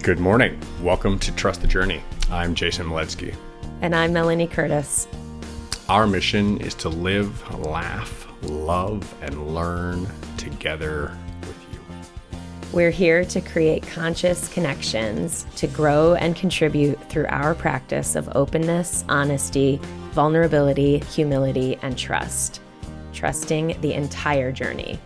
Good morning. Welcome to Trust the Journey. I'm Jason Mletsky. And I'm Melanie Curtis. Our mission is to live, laugh, love, and learn together with you. We're here to create conscious connections, to grow and contribute through our practice of openness, honesty, vulnerability, humility, and trust. Trusting the entire journey.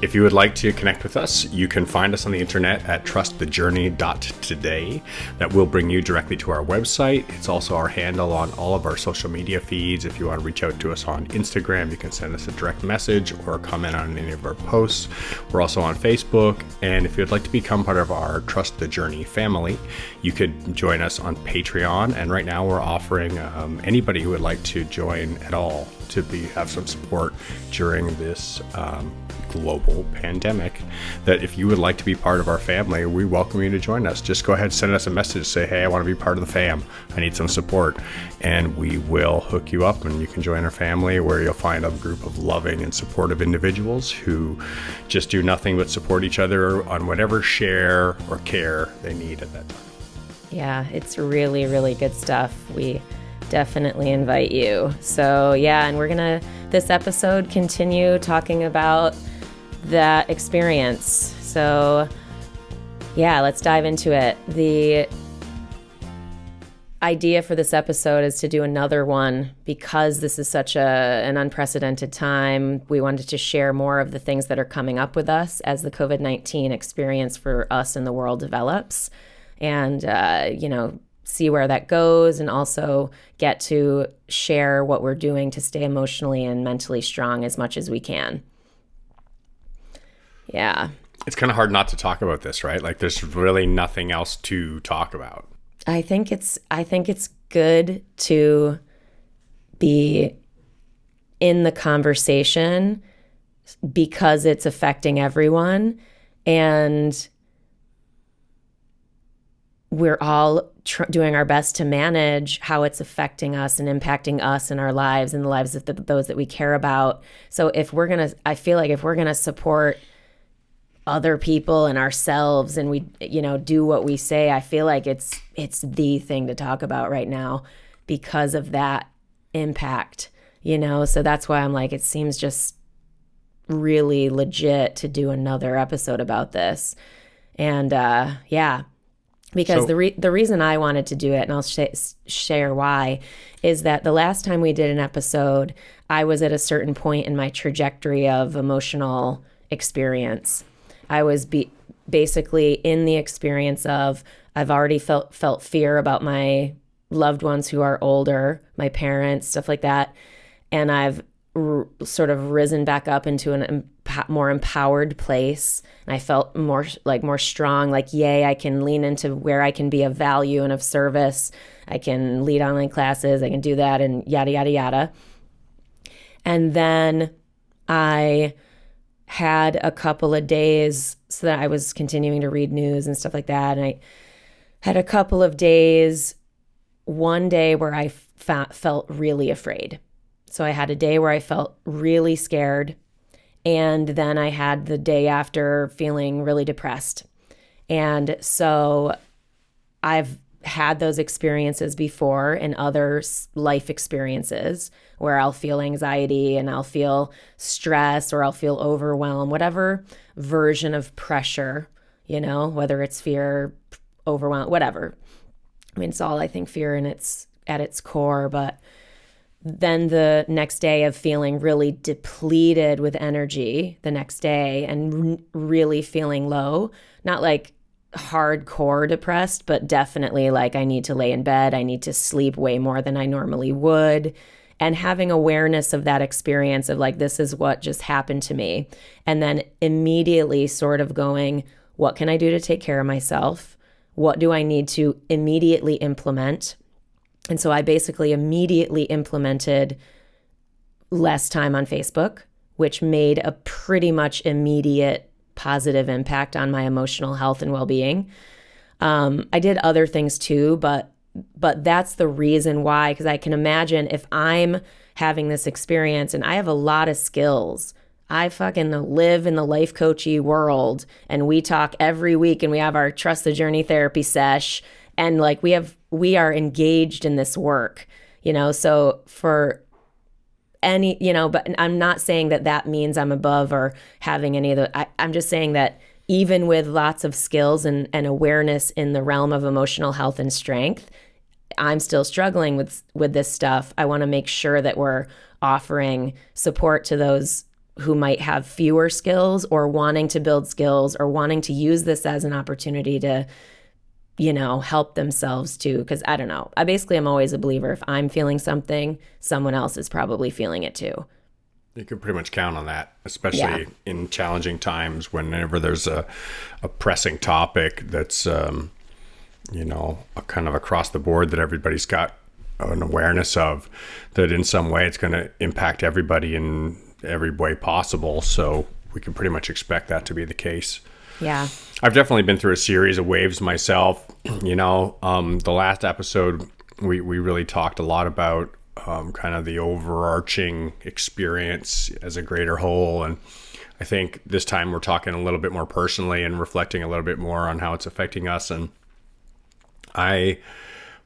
If you would like to connect with us, you can find us on the internet at trustthejourney.today. That will bring you directly to our website. It's also our handle on all of our social media feeds. If you want to reach out to us on Instagram, you can send us a direct message or comment on any of our posts. We're also on Facebook. And if you'd like to become part of our Trust the Journey family, you could join us on Patreon. And right now we're offering anybody who would like to join at all to have some support during this global pandemic, that if you would like to be part of our family, we welcome you to join us. Just go ahead and send us a message, say, hey, I want to be part of the fam. I need some support. And we will hook you up and you can join our family, where you'll find a group of loving and supportive individuals who just do nothing but support each other on whatever share or care they need at that time. Yeah, it's really, really good stuff. We definitely invite you. So yeah, and we're gonna, this episode, continue talking about that experience. So yeah, let's dive into it. The idea for this episode is to do another one because this is such an unprecedented time. We wanted to share more of the things that are coming up with us as the COVID-19 experience for us in the world develops, and see where that goes, and also get to share what we're doing to stay emotionally and mentally strong as much as we can. Yeah. It's kind of hard not to talk about this, right? Like, there's really nothing else to talk about. I think it's good to be in the conversation because it's affecting everyone, and we're all doing our best to manage how it's affecting us and impacting us and our lives and the lives of those that we care about. So I feel like if we're going to support other people and ourselves, and we, do what we say, I feel like it's the thing to talk about right now because of that impact, So that's why I'm like, it seems just really legit to do another episode about this. And because the reason I wanted to do it, and I'll share why, is that the last time we did an episode, I was at a certain point in my trajectory of emotional experience. I was basically in the experience of, I've already felt fear about my loved ones who are older, my parents, stuff like that, and I've sort of risen back up into a more empowered place. And I felt more strong, like, yay, I can lean into where I can be of value and of service. I can lead online classes, I can do that, and yada, yada, yada. And then I had a couple of days, so that I was continuing to read news and stuff like that. And I had a couple of days, one day where I felt really afraid. So I had a day where I felt really scared, and then I had the day after feeling really depressed. And so I've had those experiences before in other life experiences where I'll feel anxiety and I'll feel stress or I'll feel overwhelmed, whatever version of pressure, whether it's fear, overwhelm, whatever. I mean, it's all, I think, fear at its core, but then the next day of feeling really depleted with energy the next day and really feeling low, not like hardcore depressed, but definitely like I need to lay in bed, I need to sleep way more than I normally would, and having awareness of that experience of like, this is what just happened to me, and then immediately sort of going, what can I do to take care of myself? What do I need to immediately implement? And so I basically immediately implemented less time on Facebook, which made a pretty much immediate positive impact on my emotional health and well-being. I did other things too, but that's the reason why, because I can imagine if I'm having this experience and I have a lot of skills, I fucking live in the life coachy world, and we talk every week, and we have our Trust the Journey therapy sesh, and like we are engaged in this work, so for any, but I'm not saying that means I'm above or having any of the, I'm just saying that even with lots of skills and awareness in the realm of emotional health and strength, I'm still struggling with this stuff. I want to make sure that we're offering support to those who might have fewer skills or wanting to build skills or wanting to use this as an opportunity to, help themselves too. Because I don't know. I'm always a believer. If I'm feeling something, someone else is probably feeling it too. You can pretty much count on that, especially in challenging times whenever there's a pressing topic that's, kind of across the board that everybody's got an awareness of, that in some way it's going to impact everybody in every way possible. So we can pretty much expect that to be the case. Yeah. I've definitely been through a series of waves myself. The last episode, we really talked a lot about kind of the overarching experience as a greater whole. And I think this time we're talking a little bit more personally and reflecting a little bit more on how it's affecting us. And I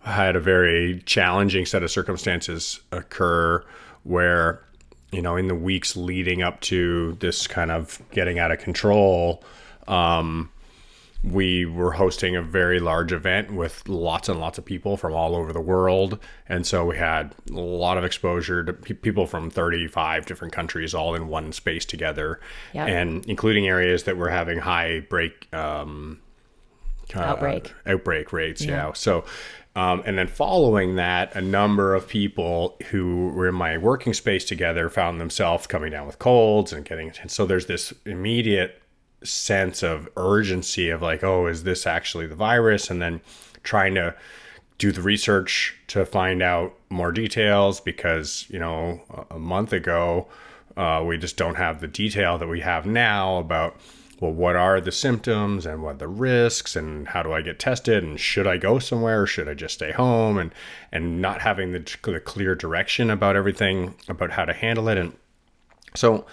had a very challenging set of circumstances occur where, in the weeks leading up to this kind of getting out of control, we were hosting a very large event with lots and lots of people from all over the world. And so we had a lot of exposure to people from 35 different countries all in one space together. Yep. And including areas that were having high outbreak rates. Yeah. So, and then following that, a number of people who were in my working space together found themselves coming down with colds and so there's this immediate sense of urgency of like, oh, is this actually the virus? And then trying to do the research to find out more details because, a month ago, we just don't have the detail that we have now about, well, what are the symptoms and what are the risks and how do I get tested and should I go somewhere or should I just stay home, and not having the clear direction about everything, about how to handle it. And so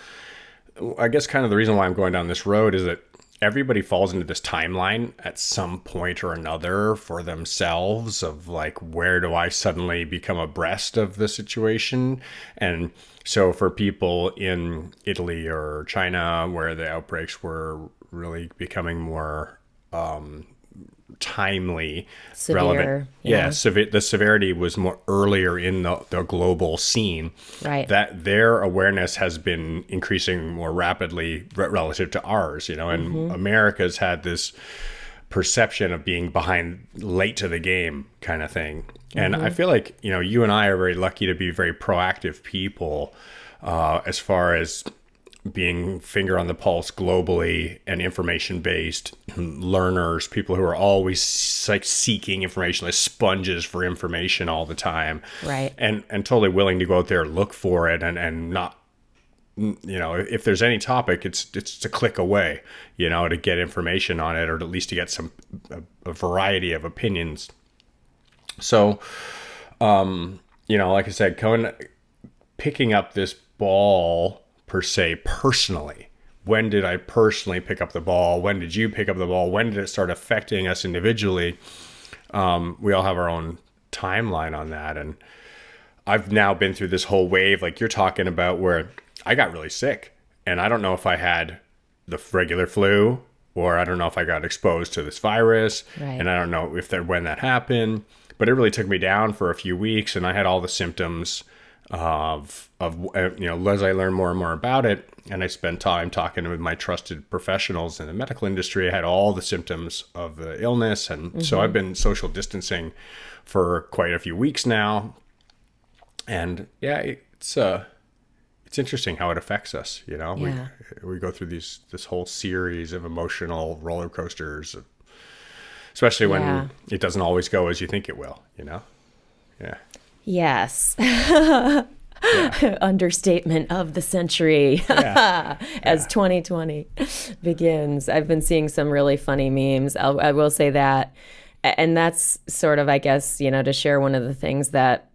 I guess kind of the reason why I'm going down this road is that everybody falls into this timeline at some point or another for themselves of like, where do I suddenly become abreast of the situation? And so for people in Italy or China, where the outbreaks were really becoming more timely, severe, relevant. The severity was more earlier in the global scene. Right. That their awareness has been increasing more rapidly relative to ours, and America's had this perception of being behind, late to the game kind of thing. And I feel like, you and I are very lucky to be very proactive people as far as being finger on the pulse globally and information-based learners, people who are always like seeking information, like sponges for information all the time. Right. And totally willing to go out there and look for it and not, if there's any topic, it's a click away, to get information on it, or at least to get a variety of opinions. So, like I said, picking up this ball per se personally. When did I personally pick up the ball? When did you pick up the ball? When did it start affecting us individually? We all have our own timeline on that. And I've now been through this whole wave like you're talking about where I got really sick. And I don't know if I had the regular flu or I don't know if I got exposed to this virus. Right. And I don't know when that happened. But it really took me down for a few weeks and I had all the symptoms of as I learned more and more about it, and I spent time talking with my trusted professionals in the medical industry, I had all the symptoms of the illness, and so I've been social distancing for quite a few weeks now, and it's interesting how it affects us. We go through this whole series of emotional roller coasters, especially when it doesn't always go as you think it will. Yes. Understatement of the century as 2020 begins. I've been seeing some really funny memes. I will say that. And that's sort of, I guess, to share one of the things that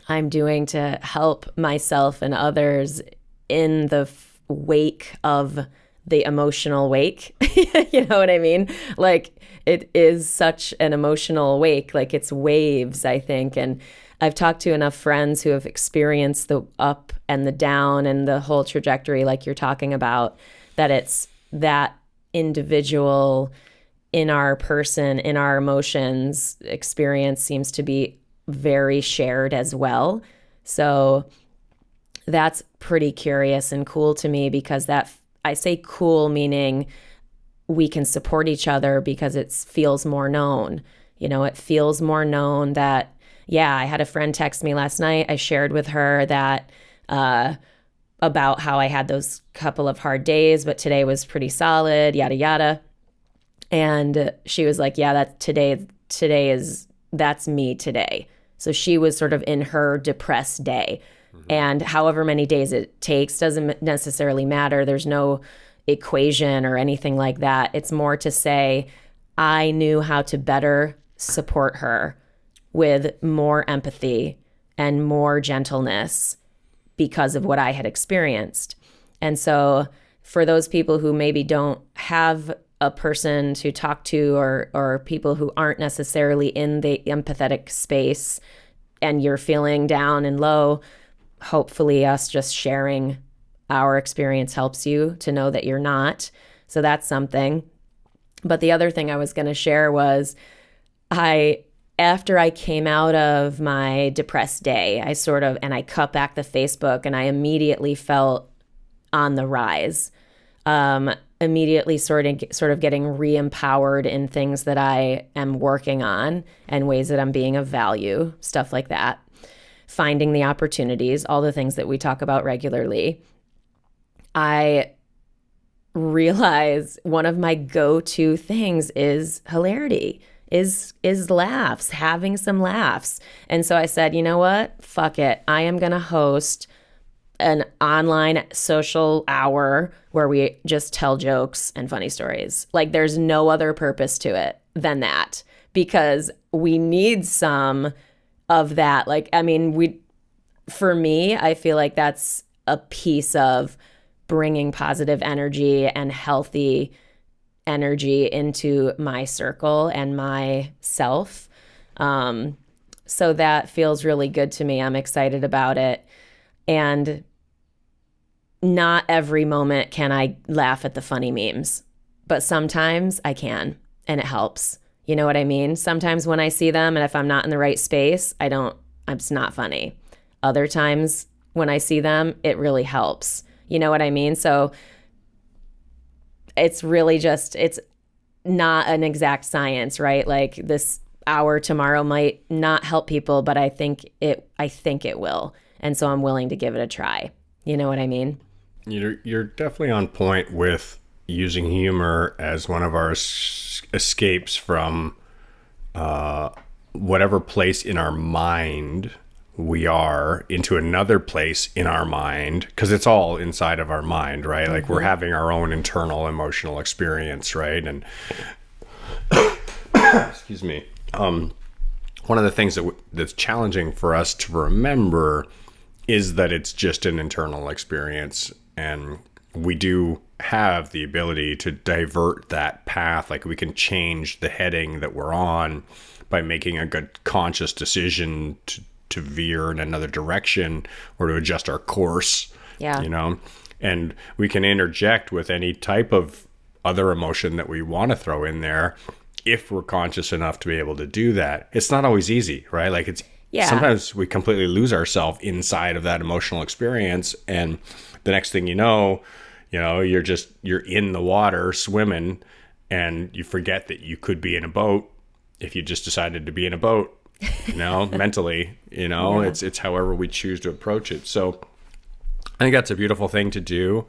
I'm doing to help myself and others in the wake of the emotional wake. You know what I mean? Like, it is such an emotional wake, like it's waves, I think. And I've talked to enough friends who have experienced the up and the down and the whole trajectory, like you're talking about, that it's that individual in our person, in our emotions experience seems to be very shared as well. So that's pretty curious and cool to me, because that, I say cool meaning we can support each other because it feels more known. You know, it feels more known that, yeah, I had a friend text me last night. I shared with her that about how I had those couple of hard days, but today was pretty solid, yada, yada. And she was like, yeah, that's me today. So she was sort of in her depressed day. And however many days it takes doesn't necessarily matter. There's no equation or anything like that. It's more to say, I knew how to better support her with more empathy and more gentleness because of what I had experienced. And so for those people who maybe don't have a person to talk to, or people who aren't necessarily in the empathetic space, and you're feeling down and low, hopefully us just sharing our experience helps you to know that you're not. So that's something. But the other thing I was going to share was, after I came out of my depressed day, I cut back the Facebook, and I immediately felt on the rise. Immediately sort of getting re-empowered in things that I am working on and ways that I'm being of value, stuff like that. Finding the opportunities, all the things that we talk about regularly. I realize one of my go-to things is hilarity, is laughs, having some laughs. And so I said, you know what? Fuck it. I am going to host an online social hour where we just tell jokes and funny stories. Like, there's no other purpose to it than that, because we need some of that. Like, I mean, for me, I feel like that's a piece of bringing positive energy and healthy energy into my circle and myself. So that feels really good to me. I'm excited about it. And not every moment can I laugh at the funny memes, but sometimes I can, and it helps. You know what I mean? Sometimes when I see them, and if I'm not in the right space, it's not funny. Other times when I see them, it really helps. You know what I mean? So it's really just, it's not an exact science, right? Like, this hour tomorrow might not help people, but I think it will. And so I'm willing to give it a try. You know what I mean? You're definitely on point with using humor as one of our escapes from whatever place in our mind we are into another place in our mind, because it's all inside of our mind, right? Mm-hmm. Like, we're having our own internal emotional experience, right? And excuse me. One of the things that's challenging for us to remember is that it's just an internal experience, and we do have the ability to divert that path. Like, we can change the heading that we're on by making a good conscious decision to veer in another direction or to adjust our course. Yeah. You know, and we can interject with any type of other emotion that we want to throw in there if we're conscious enough to be able to do that. It's not always easy, right? Like, sometimes we completely lose ourselves inside of that emotional experience, and the next thing you know, you're in the water swimming, and you forget that you could be in a boat if you just decided to be in a boat, mentally, yeah. It's however we choose to approach it. So I think that's a beautiful thing to do.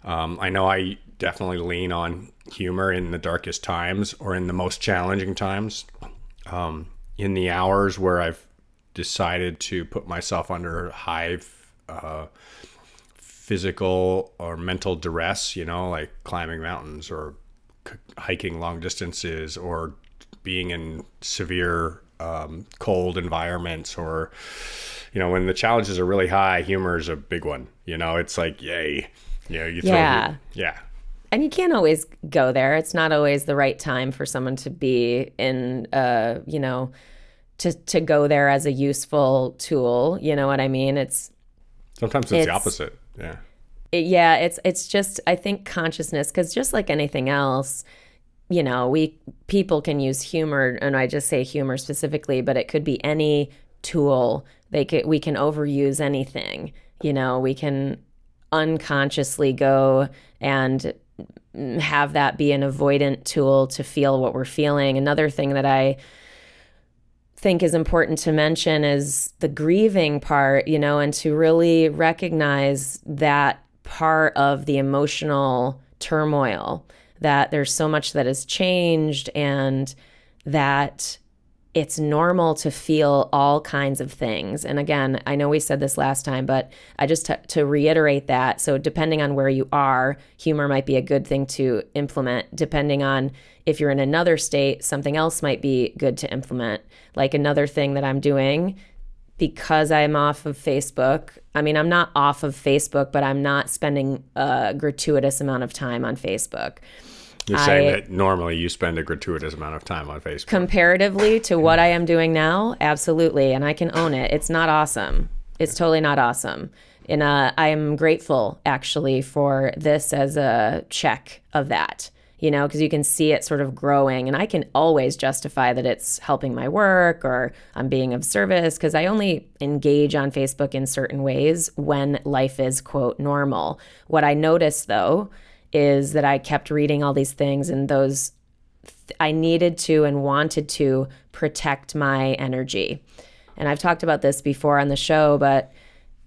I know I definitely lean on humor in the darkest times, or in the most challenging times. In the hours where I've decided to put myself under high physical or mental duress, like climbing mountains or hiking long distances, or being in severe cold environments, or when the challenges are really high, humor is a big one. It's like, yay, Yeah, you Yeah. yeah. And you can't always go there. It's not always the right time for someone to be in, to go there as a useful tool. You know what I mean? Sometimes it's the opposite. Yeah. It's just, I think, consciousness, because just like anything else, people can use humor, and I just say humor specifically, but it could be any tool. We can overuse anything. We can unconsciously go and have that be an avoidant tool to feel what we're feeling. Another thing that I think is important to mention is the grieving part, and to really recognize that part of the emotional turmoil, that there's so much that has changed, and that it's normal to feel all kinds of things. And again, I know we said this last time, but I just to reiterate that. So depending on where you are, humor might be a good thing to implement. Depending on if you're in another state, something else might be good to implement. Like another thing that I'm doing, because I'm off of Facebook. I mean, I'm not off of Facebook, but I'm not spending a gratuitous amount of time on Facebook. You're saying that normally you spend a gratuitous amount of time on Facebook. Comparatively to what I am doing now, absolutely. And I can own it. It's not awesome. It's totally not awesome. And I am grateful, actually, for this as a check of that, because you can see it sort of growing. And I can always justify that it's helping my work or I'm being of service, because I only engage on Facebook in certain ways when life is, quote, normal. What I noticed, though, is that I kept reading all these things, and I needed to and wanted to protect my energy. And I've talked about this before on the show, but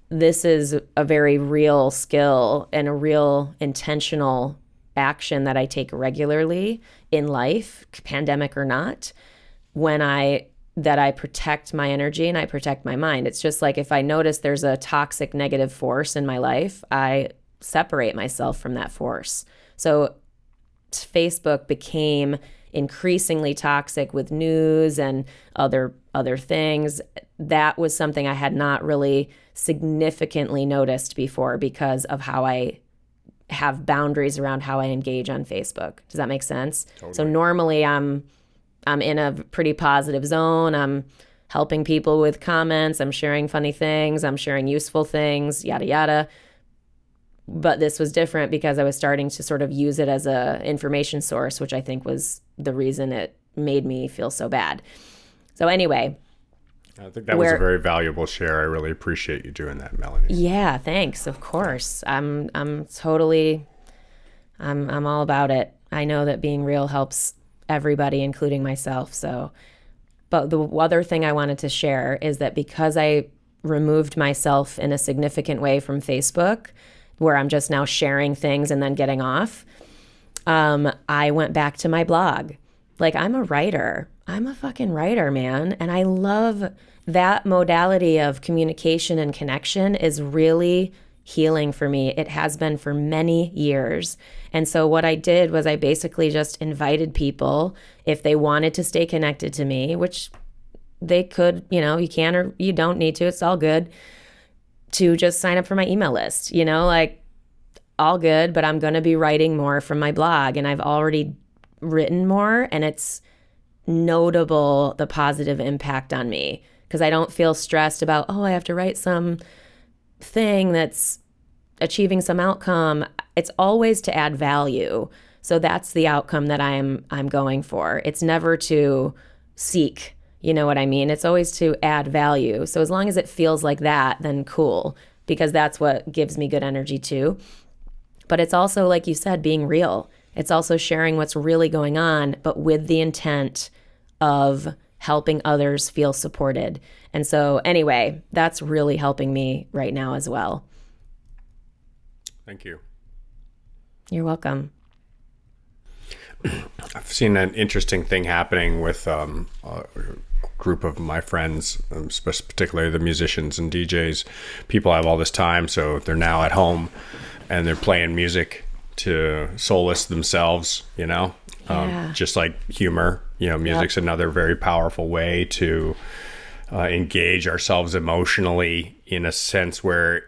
this is a very real skill and a real intentional action that I take regularly in life, pandemic or not, that I protect my energy and I protect my mind. It's just like if I notice there's a toxic negative force in my life, I separate myself from that force. So Facebook became increasingly toxic with news and other things. That was something I had not really significantly noticed before, because of how I have boundaries around how I engage on Facebook. Does that make sense? Totally. So normally I'm in a pretty positive zone. I'm helping people with comments. I'm sharing funny things. I'm sharing useful things, yada, yada. But this was different because I was starting to sort of use it as a information source, which I think was the reason it made me feel so bad. So anyway, I think that was a very valuable share. I really appreciate you doing that, Melanie. Yeah, thanks. Of course. I'm all about it. I know that being real helps everybody, including myself. But the other thing I wanted to share is that because I removed myself in a significant way from Facebook, where I'm just now sharing things and then getting off, I went back to my blog. Like, I'm a writer. I'm a fucking writer, man. And I love that modality of communication and connection is really healing for me. It has been for many years. And so what I did was I basically just invited people, if they wanted to stay connected to me, which they could, you can or you don't need to, it's all good, to just sign up for my email list, like all good, but I'm going to be writing more from my blog, and I've already written more, and it's notable the positive impact on me, because I don't feel stressed about, I have to write some thing that's achieving some outcome. It's always to add value. So that's the outcome that I'm going for. It's never to seek. You know what I mean? It's always to add value. So as long as it feels like that, then cool, because that's what gives me good energy too. But it's also, like you said, being real. It's also sharing what's really going on, but with the intent of helping others feel supported. And so anyway, that's really helping me right now as well. Thank you. You're welcome. I've seen an interesting thing happening with a group of my friends, particularly the musicians and DJs. People have all this time, so they're now at home and they're playing music to solace themselves, just like humor. Music's another very powerful way to engage ourselves emotionally, in a sense where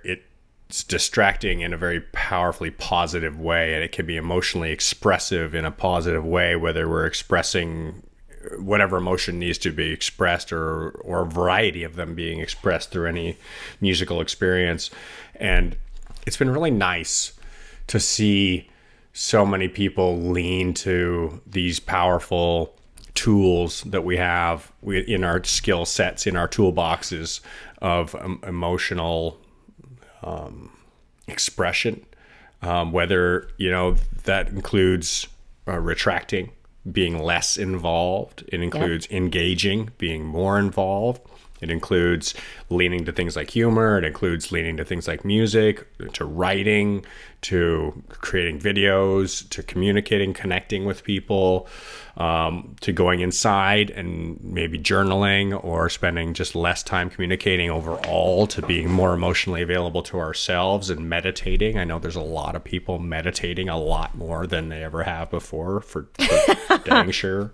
it's distracting in a very powerfully positive way, and it can be emotionally expressive in a positive way, whether we're expressing whatever emotion needs to be expressed, or a variety of them being expressed through any musical experience. And it's been really nice to see so many people lean to these powerful tools that we have in our skill sets, in our toolboxes of emotional expression, whether, that includes retracting, being less involved. It includes engaging, being more involved. It includes leaning to things like humor. It includes leaning to things like music, to writing, to creating videos, to communicating, connecting with people, to going inside and maybe journaling, or spending just less time communicating overall, to being more emotionally available to ourselves and meditating. I know there's a lot of people meditating a lot more than they ever have before, for dang sure.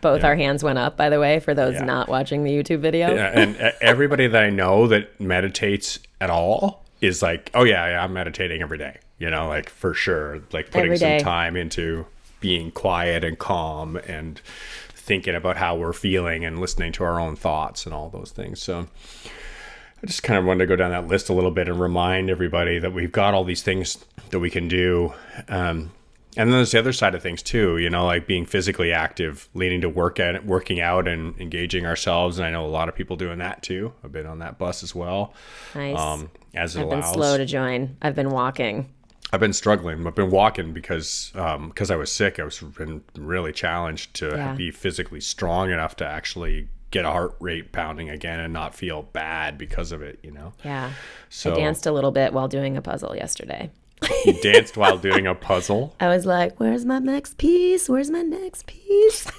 Both our hands went up, by the way, for those not watching the YouTube video. Yeah, and everybody that I know that meditates at all is like, oh yeah, I'm meditating every day. Like for sure, like putting some time into being quiet and calm and thinking about how we're feeling and listening to our own thoughts and all those things. So I just kind of wanted to go down that list a little bit and remind everybody that we've got all these things that we can do. And then there's the other side of things too, like being physically active, leading to working out and engaging ourselves. And I know a lot of people doing that too. I've been on that bus as well. Nice. As it I've allows. been slow to join. I've been walking. I've been struggling. I've been walking because I was sick. I was been really challenged to be physically strong enough to actually get a heart rate pounding again and not feel bad because of it, Yeah. So I danced a little bit while doing a puzzle yesterday. You danced while doing a puzzle? I was like, where's my next piece? Where's my next piece?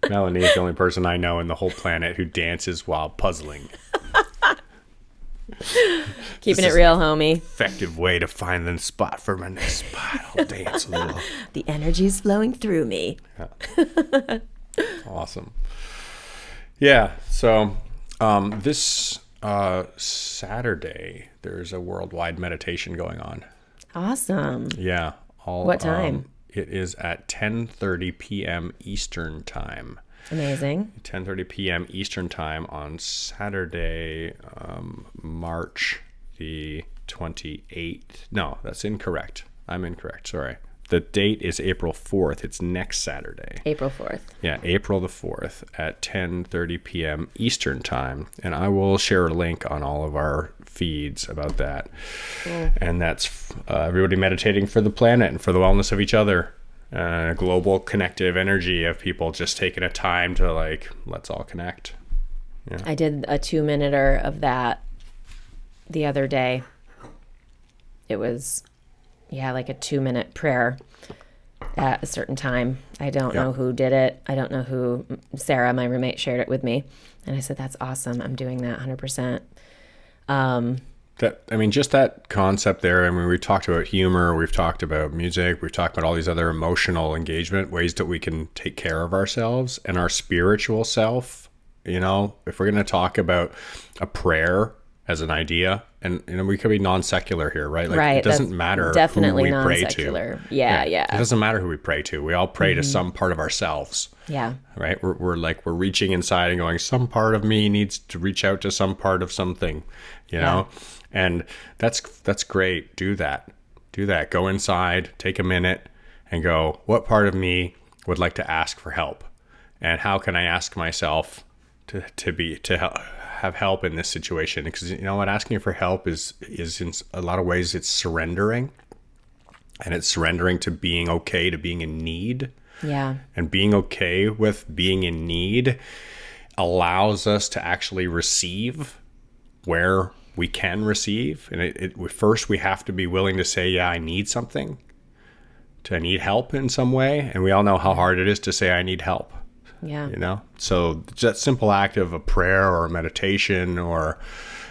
Melanie is the only person I know in the whole planet who dances while puzzling. Keeping it real, homie. Effective way to find the spot for my next spot. I'll dance a little. The energy's flowing through me. Yeah. Awesome. Yeah. So this Saturday, there's a worldwide meditation going on. Awesome. Yeah. What time? It is at 10:30 p.m. Eastern time. Amazing. 10:30 p.m. Eastern time on Saturday, March the 28th. No, that's incorrect. I'm incorrect. Sorry. The date is April 4th. It's next Saturday. April 4th. Yeah, April the 4th at 10:30 p.m. Eastern time. And I will share a link on all of our feeds about that. Cool. And that's everybody meditating for the planet and for the wellness of each other. Global connective energy of people just taking a time to let's all connect. Yeah. I did a 2-minuter of that the other day. It was, like a 2-minute prayer at a certain time. I don't know who did it. I don't know who. Sarah, my roommate, shared it with me. And I said, that's awesome. I'm doing that 100%. Just that concept there. We've talked about humor, we've talked about music, we've talked about all these other emotional engagement ways that we can take care of ourselves and our spiritual self. If we're going to talk about a prayer as an idea, and we could be non-secular here, right? Right. It doesn't matter definitely who we pray non-secular. to. Yeah. It doesn't matter who we pray to. We all pray to some part of ourselves. Yeah. Right. We're reaching inside and going, some part of me needs to reach out to some part of something, know? And that's great. Do that. Go inside, take a minute and go, what part of me would like to ask for help? And how can I ask myself to have help in this situation? Because asking for help is in a lot of ways it's surrendering, and it's surrendering to being okay, to being in need. Yeah. And being okay with being in need allows us to actually receive where we can receive. And first we have to be willing to say, I need something. I need help in some way. And we all know how hard it is to say I need help. Yeah. So that simple act of a prayer or a meditation or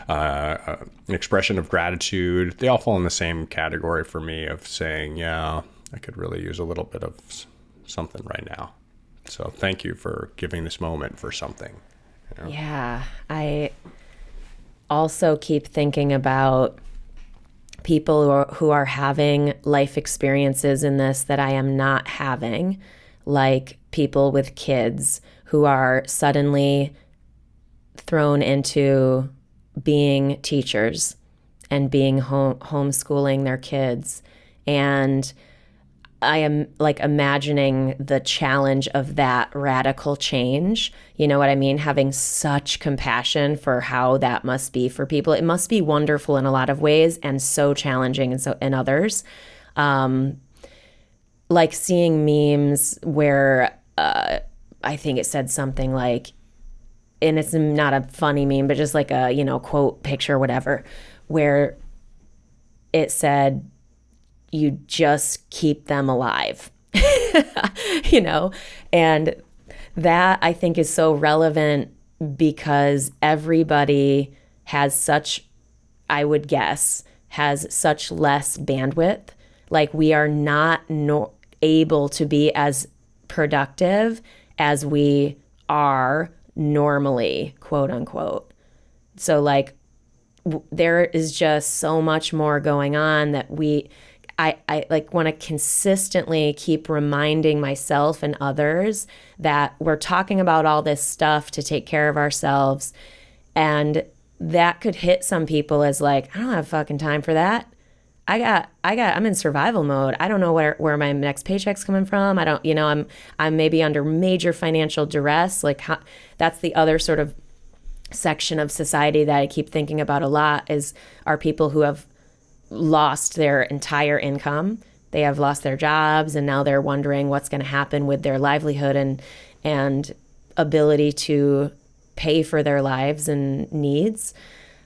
an expression of gratitude, they all fall in the same category for me of saying, I could really use a little bit of something right now. So thank you for giving this moment for something. Yeah. also keep thinking about people who are having life experiences in this that I am not having, like people with kids who are suddenly thrown into being teachers and being homeschooling their kids. And I am like imagining the challenge of that radical change. You know what I mean? Having such compassion for how that must be for people. It must be wonderful in a lot of ways and so challenging in others. Like seeing memes where I think it said something like, and it's not a funny meme, but just like a, quote, picture, whatever, where it said, you just keep them alive, and that I think is so relevant because everybody has such, I would guess, has such less bandwidth. Like we are not able to be as productive as we are normally, quote unquote. So like there is just so much more going on that I like want to consistently keep reminding myself and others that we're talking about all this stuff to take care of ourselves. And that could hit some people as like, I don't have fucking time for that. I'm in survival mode. I don't know where my next paycheck's coming from. I don't, I'm maybe under major financial duress. Like that's the other sort of section of society that I keep thinking about a lot are people who have lost their entire income. They have lost their jobs and now they're wondering what's going to happen with their livelihood and ability to pay for their lives and needs.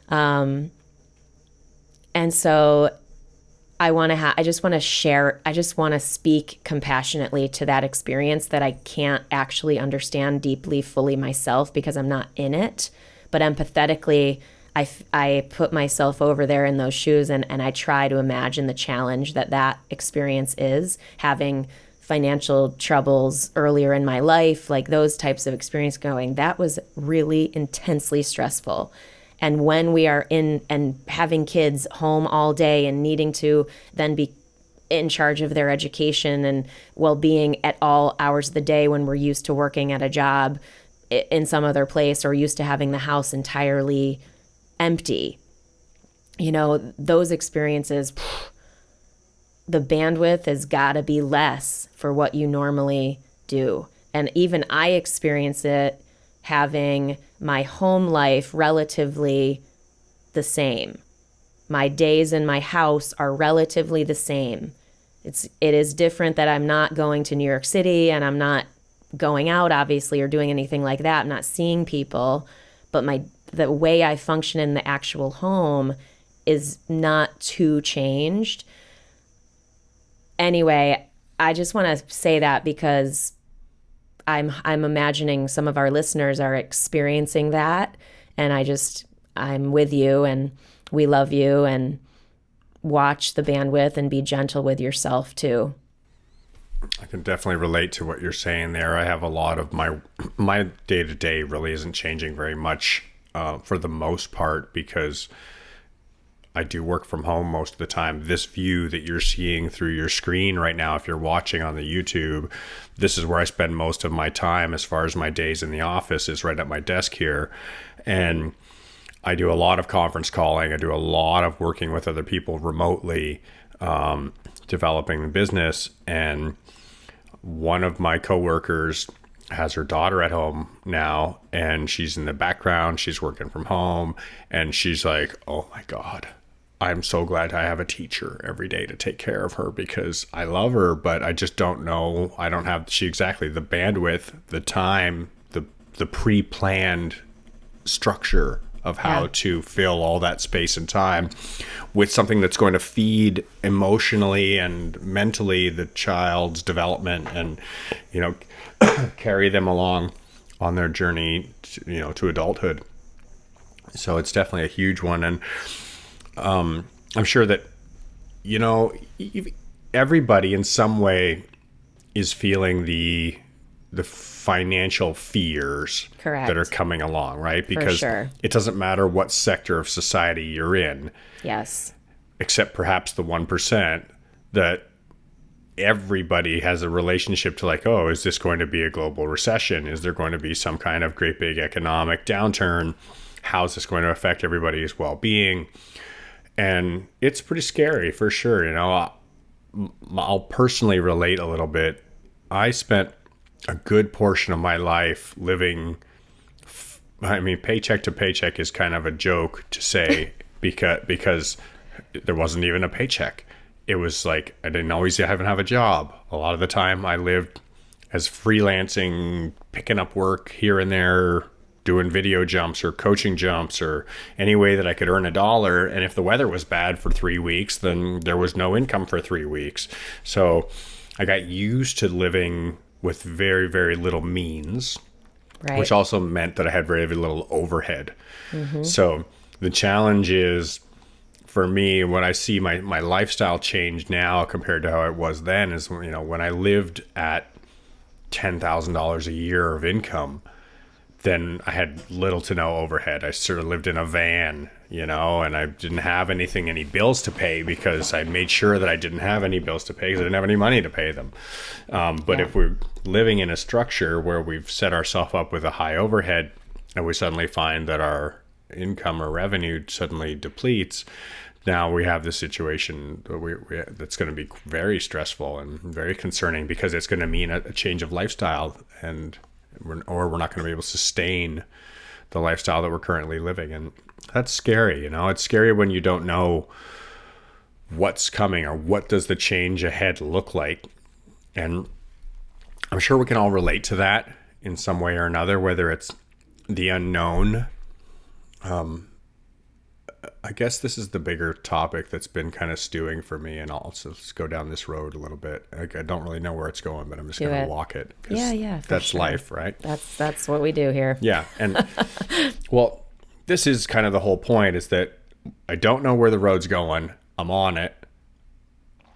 And so I just want to speak compassionately to that experience that I can't actually understand deeply, fully myself because I'm not in it, but empathetically, I put myself over there in those shoes and I try to imagine the challenge that experience is, having financial troubles earlier in my life, like those types of experience going, that was really intensely stressful. And when we are in and having kids home all day and needing to then be in charge of their education and well-being at all hours of the day when we're used to working at a job in some other place or used to having the house entirely empty, those experiences, the bandwidth has got to be less for what you normally do. And even I experience it having my home life relatively the same. My days in my house are relatively the same. It is different that I'm not going to New York City and I'm not going out, obviously, or doing anything like that. I'm not seeing people, but the way I function in the actual home is not too changed. Anyway, I just want to say that because I'm imagining some of our listeners are experiencing that, and I'm with you, and we love you, and watch the bandwidth and be gentle with yourself too. I can definitely relate to what you're saying there. I have a lot of my day-to-day really isn't changing very much for the most part because I do work from home most of the time. This view that you're seeing through your screen right now, if you're watching on the YouTube, this is where I spend most of my time as far as my days in the office is right at my desk here. And I do a lot of conference calling. I do a lot of working with other people remotely, developing the business. And one of my coworkers has her daughter at home now, and she's in the background. She's working from home, and she's like, oh my God, I'm so glad I have a teacher every day to take care of her because I love her, but I just don't know. I don't have the bandwidth, the time, the pre-planned structure of how to fill all that space and time with something that's going to feed emotionally and mentally the child's development and, carry them along on their journey to adulthood. So it's definitely a huge one. And I'm sure that, everybody in some way is feeling the the financial fears Correct. that are coming along, right? Because sure. it doesn't matter what sector of society you're in, Yes. except perhaps the 1%, that everybody has a relationship to like, oh, is this going to be a global recession? Is there going to be some kind of great big economic downturn? How's this going to affect everybody's well-being? And it's pretty scary for sure. You know, I'll personally relate a little bit. I spent a good portion of my life living, I mean, paycheck to paycheck is kind of a joke to say because there wasn't even a paycheck. It was like I didn't always have a job. A lot of the time I lived as freelancing, picking up work here and there, doing video jumps or coaching jumps or any way that I could earn $1. And if the weather was bad for 3 weeks, then there was no income for 3 weeks. So I got used to living with very, very little means, Right. which also meant that I had very, very little overhead. Mm-hmm. So the challenge is, for me, when I see my lifestyle change now compared to how it was then, is, you know, when I lived at $10,000 a year of income, then I had little to no overhead. I sort of lived in a van, you know, and I didn't have any bills to pay because I made sure that I didn't have any bills to pay because I didn't have any money to pay them. But if we're living in a structure where we've set ourselves up with a high overhead and we suddenly find that our income or revenue suddenly depletes, now we have this situation that's going to be very stressful and very concerning because it's going to mean a change of lifestyle, and we're not going to be able to sustain the lifestyle that we're currently living. And that's scary. You know, it's scary when you don't know what's coming or what does the change ahead look like. And I'm sure we can all relate to that in some way or another, whether it's the unknown. I guess this is the bigger topic that's been kind of stewing for me, and I'll just go down this road a little bit. I don't really know where it's going, but I'm just going to walk it. Yeah, that's sure. life, right? That's what we do here. Yeah, and well, this is kind of the whole point, is that I don't know where the road's going. I'm on it.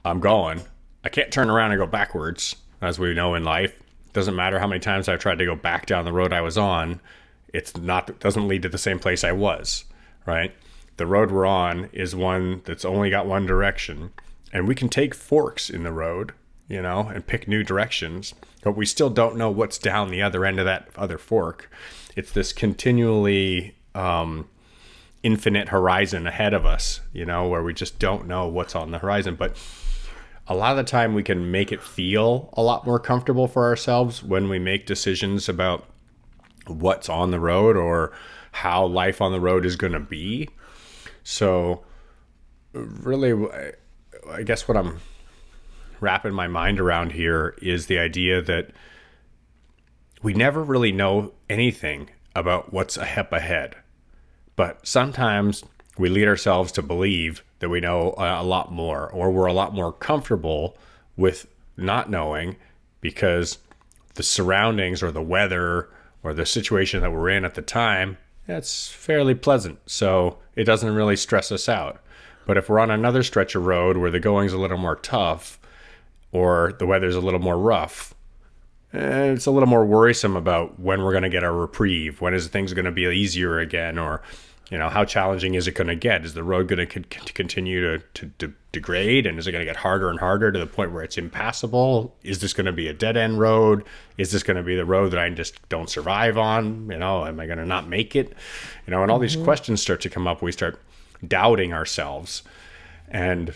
I'm going. I can't turn around and go backwards, as we know in life. It doesn't matter how many times I've tried to go back down the road I was on. It doesn't lead to the same place I was, right? The road we're on is one that's only got one direction, and we can take forks in the road, you know, and pick new directions, but we still don't know what's down the other end of that other fork. It's this continually infinite horizon ahead of us, you know, where we just don't know what's on the horizon. But a lot of the time we can make it feel a lot more comfortable for ourselves when we make decisions about what's on the road or how life on the road is going to be. So really, I guess what I'm wrapping my mind around here is the idea that we never really know anything about what's up ahead. But sometimes we lead ourselves to believe that we know a lot more, or we're a lot more comfortable with not knowing because the surroundings or the weather or the situation that we're in at the time, that's fairly pleasant. So it doesn't really stress us out. But if we're on another stretch of road where the going's a little more tough or the weather's a little more rough, it's a little more worrisome about when we're going to get our reprieve. When is things going to be easier again? Or, you know, how challenging is it going to get? Is the road going to continue to degrade? And is it going to get harder and harder to the point where it's impassable? Is this going to be a dead end road? Is this going to be the road that I just don't survive on? You know, am I going to not make it? You know, and all these questions start to come up. We start doubting ourselves. And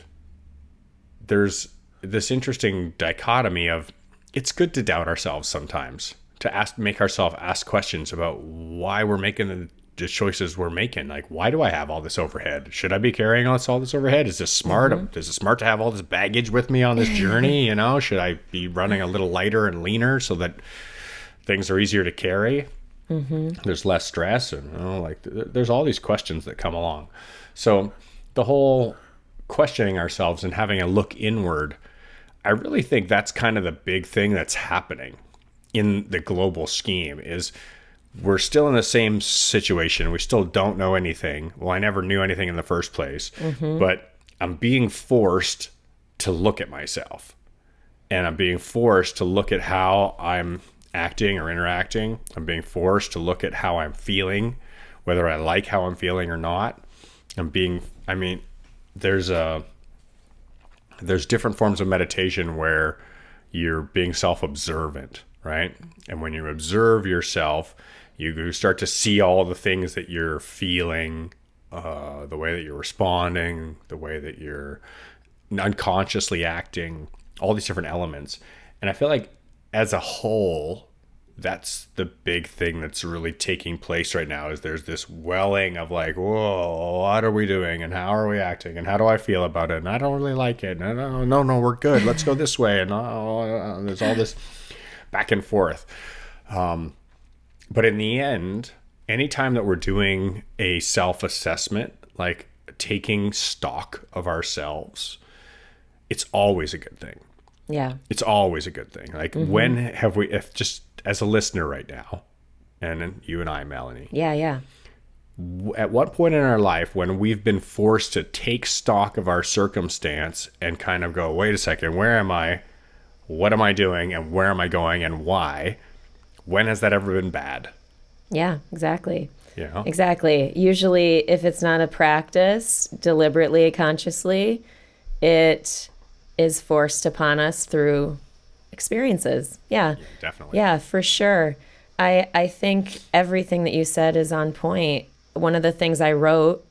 there's this interesting dichotomy of, it's good to doubt ourselves sometimes, to make ourselves ask questions about why we're making the choices we're making. Like, why do I have all this overhead? Should I be carrying all this overhead? Is this smart? Is it smart to have all this baggage with me on this journey? You know, should I be running a little lighter and leaner so that things are easier to carry? There's less stress, and, you know, like there's all these questions that come along. So the whole questioning ourselves and having a look inward, I really think that's kind of the big thing that's happening in the global scheme. Is we're still in the same situation. We still don't know anything. Well, I never knew anything in the first place, but I'm being forced to look at myself, and I'm being forced to look at how I'm acting or interacting. I'm being forced to look at how I'm feeling, whether I like how I'm feeling or not. There's different forms of meditation where you're being self-observant, right? And when you observe yourself, you start to see all the things that you're feeling, the way that you're responding, the way that you're unconsciously acting, all these different elements. And I feel like as a whole, that's the big thing that's really taking place right now, is there's this welling of like, whoa, what are we doing and how are we acting and how do I feel about it? And I don't really like it. No, we're good. Let's go this way. And there's all this back and forth. But in the end, anytime that we're doing a self-assessment, like taking stock of ourselves, it's always a good thing. Yeah. It's always a good thing. Like, when have we, if just as a listener right now, and you and I, Melanie. Yeah. At what point in our life when we've been forced to take stock of our circumstance and kind of go, wait a second, where am I? What am I doing? And where am I going? And why? When has that ever been bad? Yeah, exactly. Yeah. Exactly. Usually, if it's not a practice, deliberately, consciously, it is forced upon us through experiences. Yeah. Definitely. Yeah, for sure. I think everything that you said is on point. One of the things I wrote,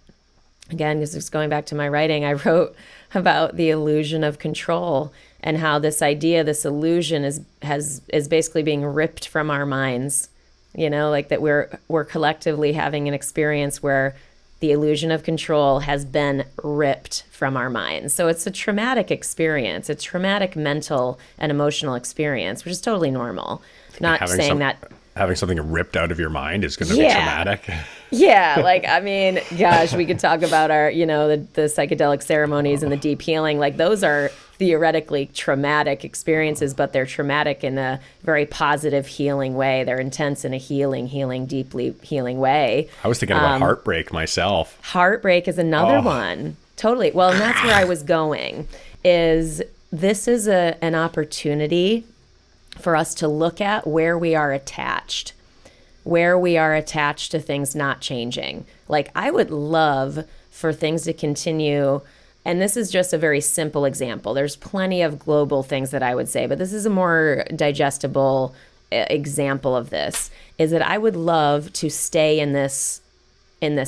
again, this is going back to my writing, I wrote about the illusion of control and how this idea, this illusion is basically being ripped from our minds. You know, like that we're collectively having an experience where the illusion of control has been ripped from our minds. So it's a traumatic experience, a traumatic mental and emotional experience, which is totally normal. Not saying that having something ripped out of your mind is going to be traumatic. Yeah, like, I mean, gosh, we could talk about our, the psychedelic ceremonies and the deep healing. Like, those are theoretically traumatic experiences, but they're traumatic in a very positive, healing way. They're intense in a deeply healing way. I was thinking about heartbreak myself. Heartbreak is another one. Totally. Well, and that's where I was going, is this is an opportunity for us to look at where we are attached to things not changing. Like, I would love for things to continue. And this is just a very simple example. There's plenty of global things that I would say, but this is a more digestible example of this, is that I would love to stay in this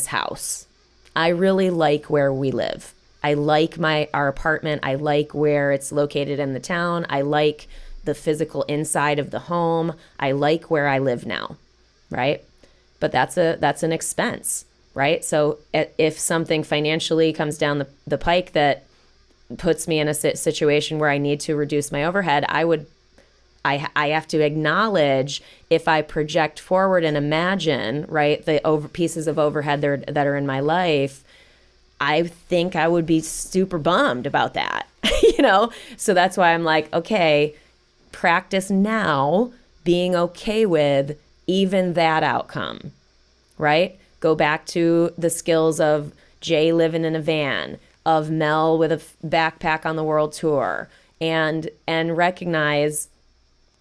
house. I really like where we live. I like our apartment. I like where it's located in the town. I like the physical inside of the home. I like where I live now, right? But that's an expense, right? So if something financially comes down the pike that puts me in a situation where I need to reduce my overhead, I have to acknowledge, if I project forward and imagine, right, the pieces of overhead that are in my life, I think I would be super bummed about that, So that's why I'm like, okay, practice now being okay with even that outcome, right? Go back to the skills of Jay living in a van, of Mel with a backpack on the world tour, and recognize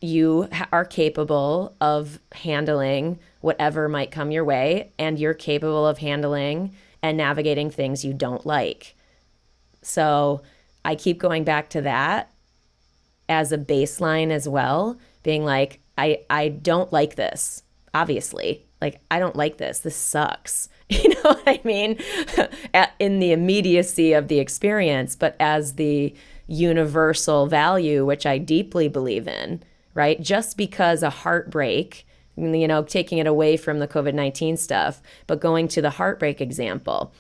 you are capable of handling whatever might come your way, and you're capable of handling and navigating things you don't like. So I keep going back to that as a baseline as well, being like, I don't like this, obviously. Like, I don't like this. This sucks. You know what I mean? In the immediacy of the experience, but as the universal value, which I deeply believe in, right? Just because a heartbreak, taking it away from the COVID-19 stuff, but going to the heartbreak example,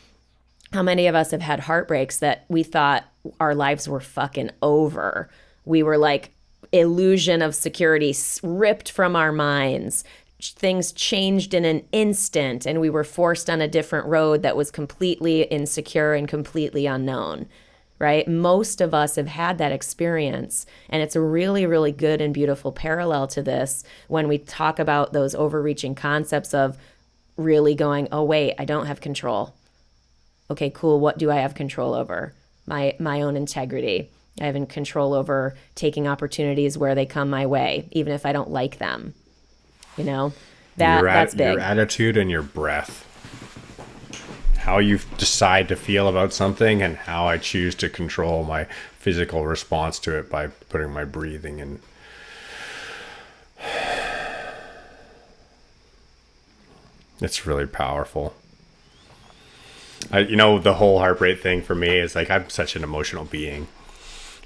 how many of us have had heartbreaks that we thought our lives were fucking over? We were like, illusion of security ripped from our minds. Things changed in an instant, and we were forced on a different road that was completely insecure and completely unknown, right? Most of us have had that experience, and it's a really, really good and beautiful parallel to this when we talk about those overreaching concepts of really going, oh, wait, I don't have control. Okay, cool. What do I have control over? My own integrity. I have control over taking opportunities where they come my way, even if I don't like them, You know, that's big. Your attitude and your breath. How you decide to feel about something and how I choose to control my physical response to it by putting my breathing in. It's really powerful. The whole heart rate thing for me is like, I'm such an emotional being.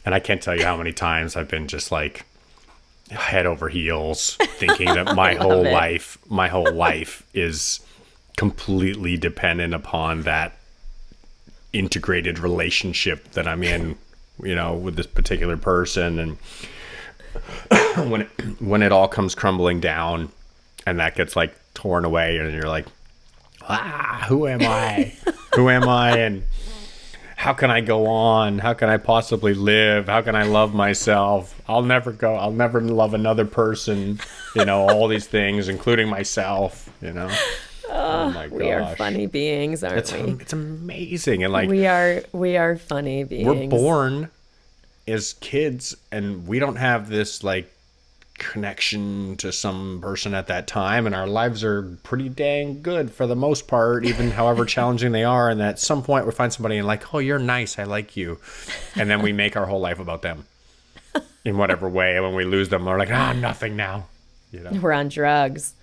And I can't tell you how many times I've been just like head over heels thinking that my whole life is completely dependent upon that integrated relationship that I'm in, with this particular person. And when it all comes crumbling down and that gets like torn away and you're like, who am I? Who am I? And how can I go on? How can I possibly live? How can I love myself? I'll never love another person, all these things, including myself, Oh my gosh. We are funny beings, aren't we? It's amazing. And like, we are funny beings. We're born as kids and we don't have this like connection to some person at that time, and our lives are pretty dang good for the most part, even however challenging they are. And at some point we find somebody and like, oh, you're nice, I like you, and then we make our whole life about them in whatever way. And when we lose them, we're like, nothing now. We're on drugs.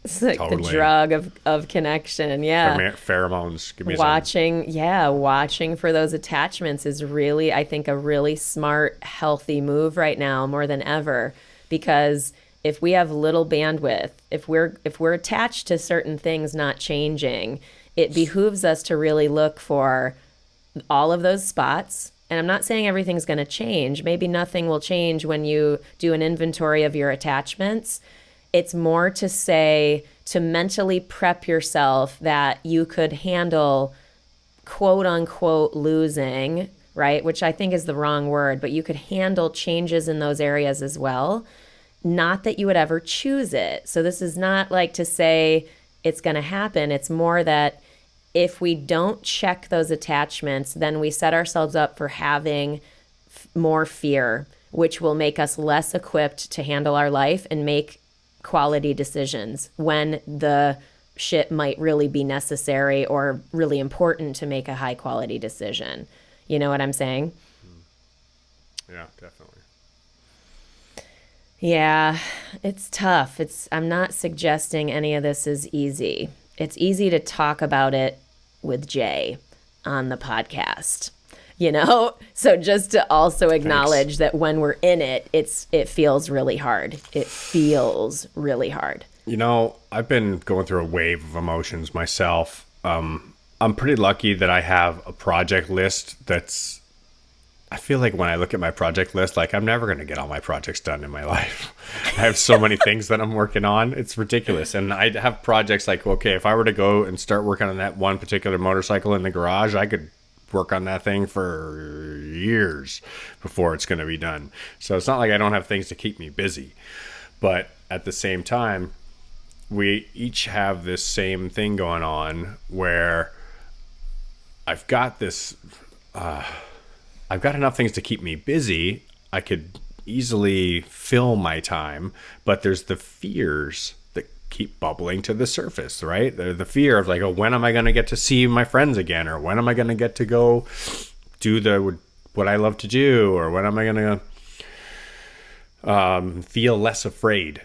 It's like totally. The drug of connection. Yeah. Pheromones. Give me watching for those attachments is really, I think, a really smart, healthy move right now more than ever. Because if we have little bandwidth, if we're attached to certain things not changing, it behooves us to really look for all of those spots. And I'm not saying everything's going to change. Maybe nothing will change when you do an inventory of your attachments. It's more to say, to mentally prep yourself that you could handle quote unquote losing, right? Which I think is the wrong word, but you could handle changes in those areas as well. Not that you would ever choose it. So this is not like to say it's going to happen. It's more that if we don't check those attachments, then we set ourselves up for having more fear, which will make us less equipped to handle our life and make quality decisions when the shit might really be necessary or really important to make a high quality decision. You know what I'm saying? Yeah, definitely. Yeah, it's tough. I'm not suggesting any of this is easy. It's easy to talk about it with Jay on the podcast, So just to also acknowledge that when we're in it, it feels really hard. It feels really hard. I've been going through a wave of emotions myself. I'm pretty lucky that I have a project list I feel like when I look at my project list, like I'm never going to get all my projects done in my life. I have so many things that I'm working on. It's ridiculous. And I have projects like, okay, if I were to go and start working on that one particular motorcycle in the garage, I could work on that thing for years before it's going to be done. So it's not like I don't have things to keep me busy. But at the same time, we each have this same thing going on where I've got enough things to keep me busy. I could easily fill my time, but there's the fears that keep bubbling to the surface, right? The fear of like, oh, when am I going to get to see my friends again? Or when am I going to get to go do what I love to do? Or when am I going to feel less afraid,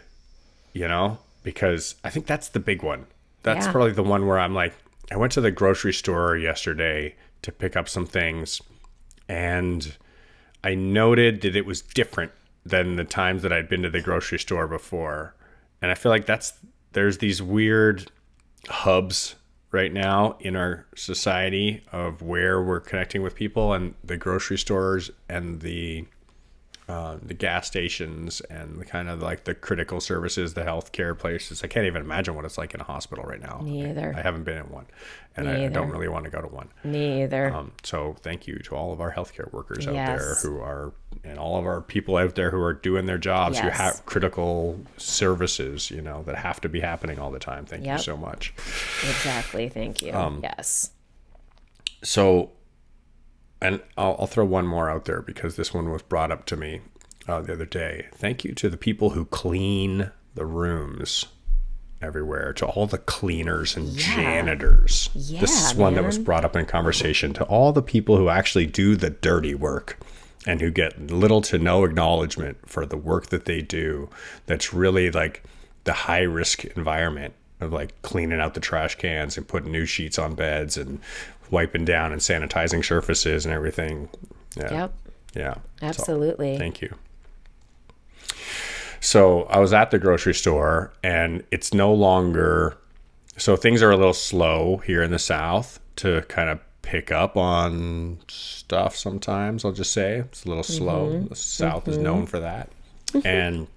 Because I think that's the big one. That's probably the one where I'm like, I went to the grocery store yesterday to pick up some things, and I noted that it was different than the times that I'd been to the grocery store before. And I feel like there's these weird hubs right now in our society of where we're connecting with people, and the grocery stores and the gas stations and the kind of like the critical services, the healthcare places. I can't even imagine what it's like in a hospital right now. Me either. I haven't been in one, and I don't really want to go to one. Me either. So thank you to all of our healthcare workers out there and all of our people out there who are doing their jobs, who have critical services, that have to be happening all the time. Thank you so much. Exactly. Thank you. Yes. So, and I'll throw one more out there because this one was brought up to me the other day. Thank you to the people who clean the rooms everywhere, to all the cleaners and janitors. Yeah, this is one that was brought up in conversation, to all the people who actually do the dirty work and who get little to no acknowledgement for the work that they do. That's really like the high risk environment of like cleaning out the trash cans and putting new sheets on beds and wiping down and sanitizing surfaces and everything. Yeah. Yep. Yeah. Absolutely. So, thank you. So I was at the grocery store, and it's no longer, so things are a little slow here in the South to kind of pick up on stuff sometimes. I'll just say it's a little slow. The South is known for that. And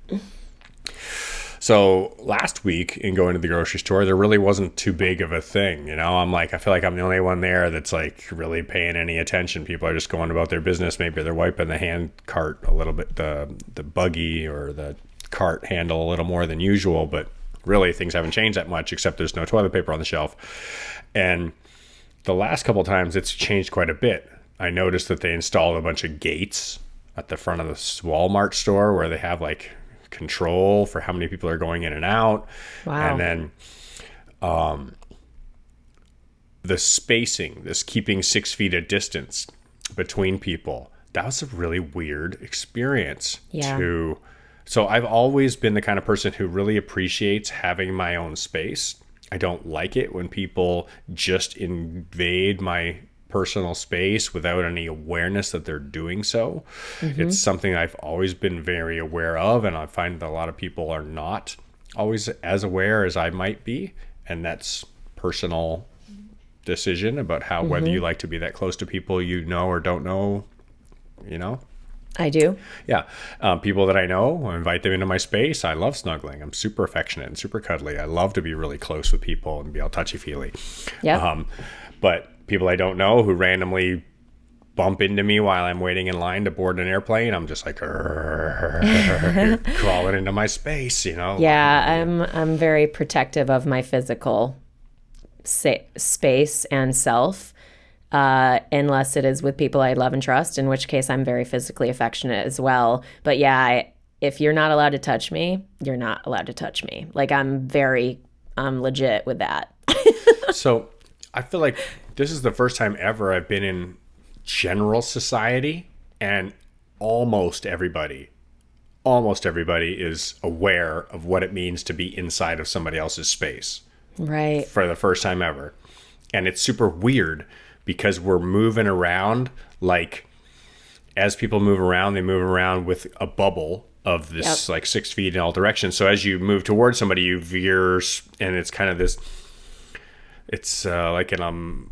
so last week in going to the grocery store, there really wasn't too big of a thing. You know, I feel like I'm the only one there that's like really paying any attention. People are just going about their business. Maybe they're wiping the hand cart a little bit, the buggy or the cart handle a little more than usual, but really things haven't changed that much, except there's no toilet paper on the shelf. And the last couple of times it's changed quite a bit. I noticed that they installed a bunch of gates at the front of the Walmart store where they have like control for how many people are going in and out. Wow. And then the spacing, this keeping 6 feet of distance between people, that was a really weird experience. So I've always been the kind of person who really appreciates having my own space. I don't like it when people just invade my personal space without any awareness that they're doing so. It's something I've always been very aware of, and I find that a lot of people are not always as aware as I might be, and that's personal decision about how whether you like to be that close to people you know or don't know, you know. I do. Yeah. People that I know, I invite them into my space. I love snuggling. I'm super affectionate and super cuddly. I love to be really close with people and be all touchy-feely. Yeah. But people I don't know who randomly bump into me while I'm waiting in line to board an airplane, I'm just like crawling into my space, you know? Yeah, I'm very protective of my physical space and self. Unless it is with people I love and trust, in which case I'm very physically affectionate as well. But yeah, if you're not allowed to touch me, you're not allowed to touch me. Like I'm legit with that. So I feel like this is the first time ever I've been in general society, and almost everybody is aware of what it means to be inside of somebody else's space. Right. For the first time ever. And it's super weird because we're moving around, like as people move around, they move around with a bubble of this like 6 feet in all directions. So as you move towards somebody, you veer, and it's kind of this, it's like an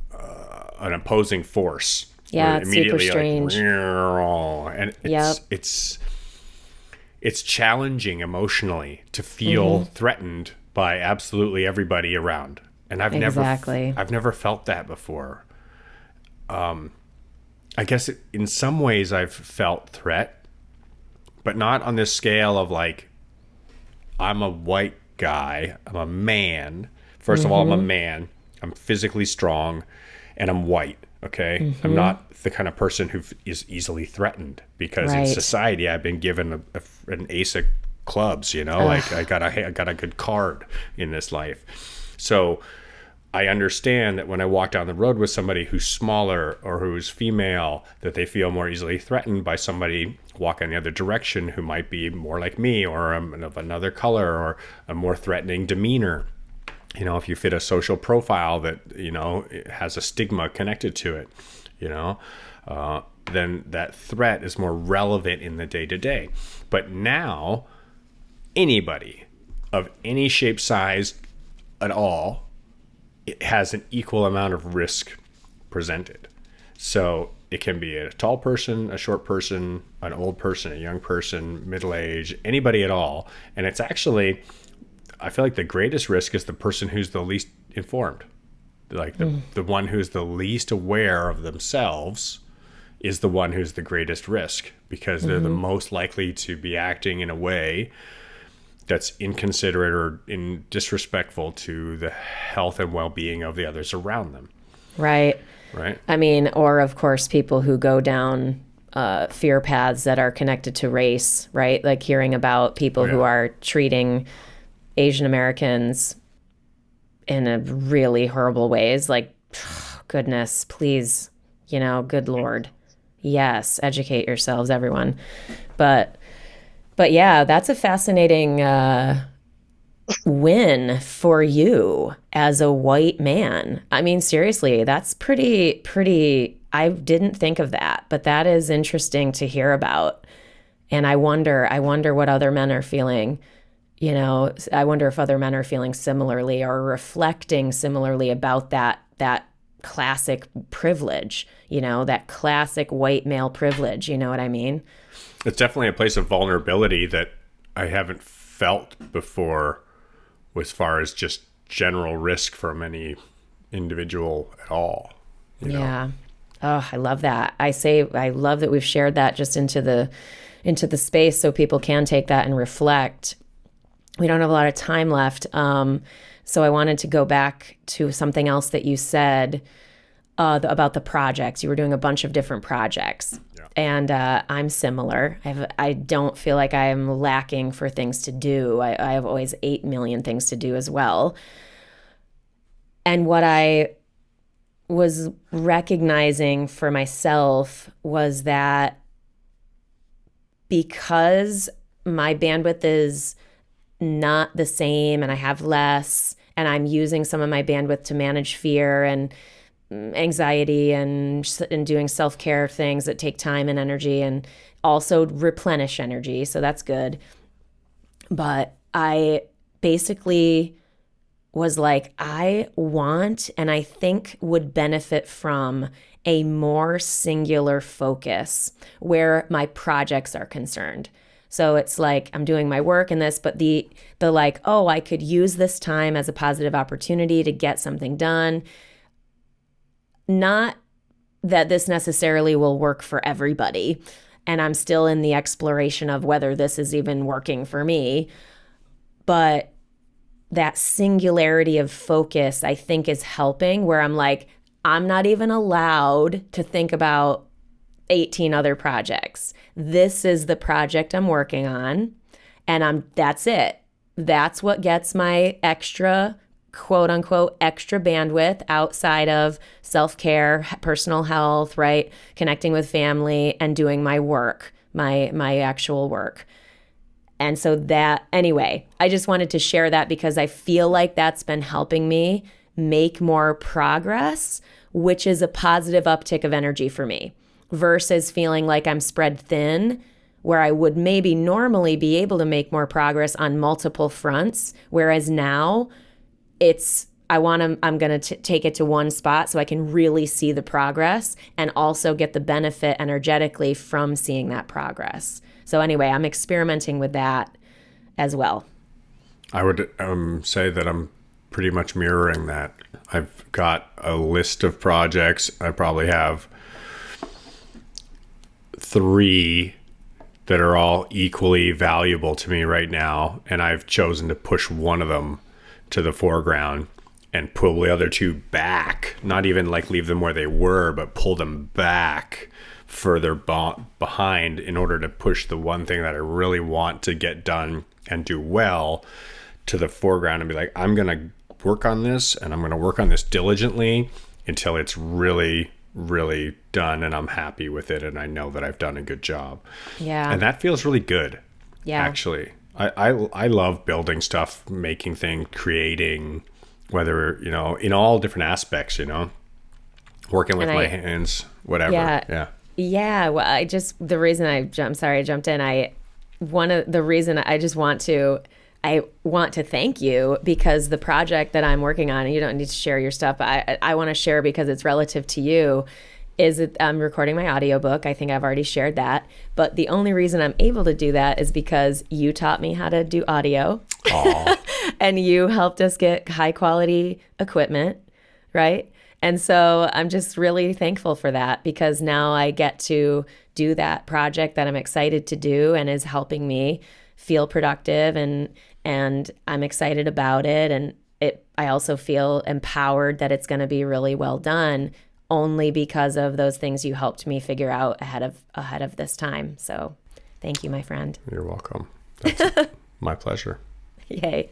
opposing force. Yeah, it's super strange. And it's challenging emotionally to feel threatened by absolutely everybody around. And I've never felt that before. I guess in some ways I've felt threat, but not on this scale of like, I'm a white guy, I'm a man. First of all, I'm a man, I'm physically strong, and I'm white, okay? I'm not the kind of person who is easily threatened because in society I've been given an ace of clubs, you know? Like I got a good card in this life. So I understand that when I walk down the road with somebody who's smaller or who's female, that they feel more easily threatened by somebody walking the other direction who might be more like me or of another color or a more threatening demeanor. You know, if you fit a social profile that, you know, it has a stigma connected to it, you know, then that threat is more relevant in the day-to-day. But now, anybody of any shape, size at all, it has an equal amount of risk presented. So it can be a tall person, a short person, an old person, a young person, middle age, anybody at all. And it's actually, I feel like the greatest risk is the person who's the least informed. Like the one who's the least aware of themselves is the one who's the greatest risk, because they're the most likely to be acting in a way that's inconsiderate or disrespectful to the health and well-being of the others around them. Right. Right. I mean, or of course, people who go down fear paths that are connected to race, right? Like hearing about people who are treating Asian Americans in a really horrible ways. Like, goodness, please, good Lord. Yes, educate yourselves, everyone. But yeah, that's a fascinating win for you as a white man. I mean, seriously, that's pretty. I didn't think of that, but that is interesting to hear about. And I wonder what other men are feeling. I wonder if other men are feeling similarly or reflecting similarly about that classic privilege, that classic white male privilege. You know what I mean? It's definitely a place of vulnerability that I haven't felt before, as far as just general risk from any individual at all. Yeah. Oh, I love that. I love that we've shared that just into the space so people can take that and reflect. We don't have a lot of time left. So I wanted to go back to something else that you said about the projects. You were doing a bunch of different projects. Yeah. And I'm similar. I don't feel like I am lacking for things to do. I have always 8 million things to do as well. And what I was recognizing for myself was that because my bandwidth is not the same and I have less, and I'm using some of my bandwidth to manage fear and anxiety and doing self-care things that take time and energy and also replenish energy. So that's good. But I basically was like, I want and I think would benefit from a more singular focus where my projects are concerned. So it's like I'm doing my work in this, but the like, oh, I could use this time as a positive opportunity to get something done. Not that this necessarily will work for everybody. And I'm still in the exploration of whether this is even working for me. But that singularity of focus, I think, is helping, where I'm like, I'm not even allowed to think about 18 other projects. This is the project I'm working on, and that's it. That's what gets my extra, quote unquote, extra bandwidth outside of self-care, personal health, right? Connecting with family and doing my work, my actual work. And so anyway, I just wanted to share that because I feel like that's been helping me make more progress, which is a positive uptick of energy for me, versus feeling like I'm spread thin, where I would maybe normally be able to make more progress on multiple fronts. Whereas now I'm going to take it to one spot so I can really see the progress and also get the benefit energetically from seeing that progress. So anyway, I'm experimenting with that as well. I would say that I'm pretty much mirroring that. I've got a list of projects. I probably have 3 that are all equally valuable to me right now, and I've chosen to push one of them to the foreground and pull the other 2 back. Not even like leave them where they were, but pull them back further behind in order to push the one thing that I really want to get done and do well to the foreground and be like, I'm going to work on this, and I'm going to work on this diligently until it's really, really done and I'm happy with it and I know that I've done a good job. Yeah. And that feels really good. Yeah. Actually. I love building stuff, making things, creating, whether, in all different aspects, working with my hands, whatever. Yeah. Yeah. Well, the reason I jumped in. I want to thank you because the project that I'm working on, and you don't need to share your stuff, but I want to share because it's relative to you, is that I'm recording my audiobook. I think I've already shared that. But the only reason I'm able to do that is because you taught me how to do audio. And you helped us get high quality equipment, right? And so I'm just really thankful for that because now I get to do that project that I'm excited to do and is helping me feel productive, and I'm excited about it. And I also feel empowered that it's going to be really well done only because of those things you helped me figure out ahead of this time. So thank you, my friend. You're welcome. That's my pleasure. Yay.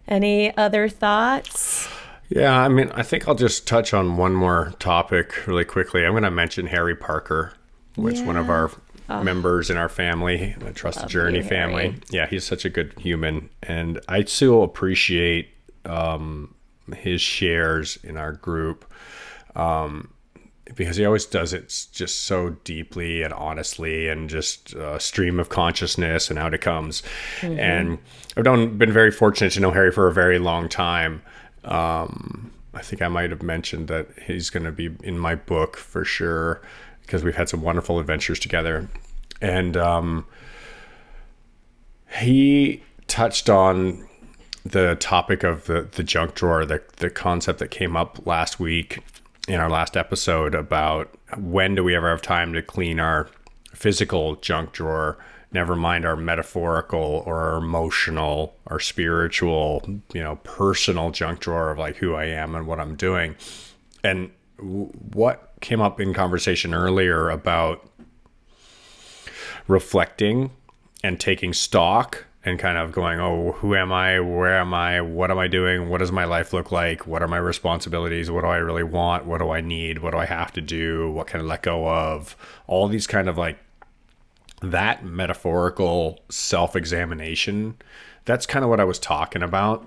Any other thoughts? Yeah, I mean, I think I'll just touch on one more topic really quickly. I'm going to mention Harry Parker, which one of our members in our family, the Trust the Journey you, family. Harry. Yeah, he's such a good human. And I so appreciate his shares in our group because he always does it just so deeply and honestly and just a stream of consciousness and out it comes. And I've been very fortunate to know Harry for a very long time. I think I might have mentioned that he's going to be in my book for sure because we've had some wonderful adventures together. And he touched on the topic of the junk drawer, the concept that came up last week in our last episode about when do we ever have time to clean our physical junk drawer, never mind our metaphorical or our emotional or spiritual, personal junk drawer of like who I am and what I'm doing. And what came up in conversation earlier about reflecting and taking stock and kind of going, oh, who am I? Where am I? What am I doing? What does my life look like? What are my responsibilities? What do I really want? What do I need? What do I have to do? What can I let go of? All these kind of like that metaphorical self-examination. That's kind of what I was talking about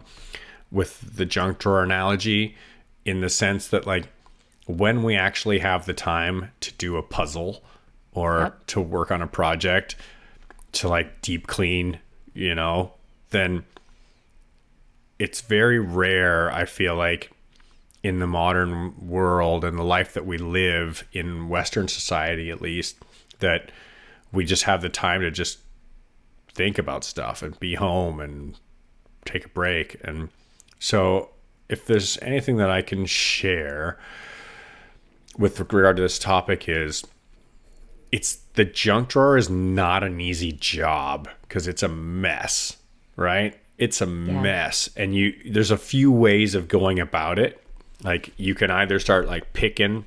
with the junk drawer analogy, in the sense that like when we actually have the time to do a puzzle or to work on a project, to like deep clean, then it's very rare, I feel like, in the modern world and the life that we live in Western society, at least, that we just have the time to just think about stuff and be home and take a break. And so if there's anything that I can share with regard to this topic is the junk drawer is not an easy job because it's a mess, right? It's a mess. And there's a few ways of going about it. Like you can either start like picking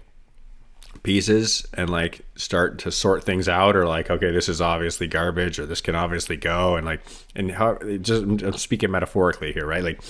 pieces and like start to sort things out, or like, okay, this is obviously garbage, or this can obviously go, and I'm speaking metaphorically here, right? Like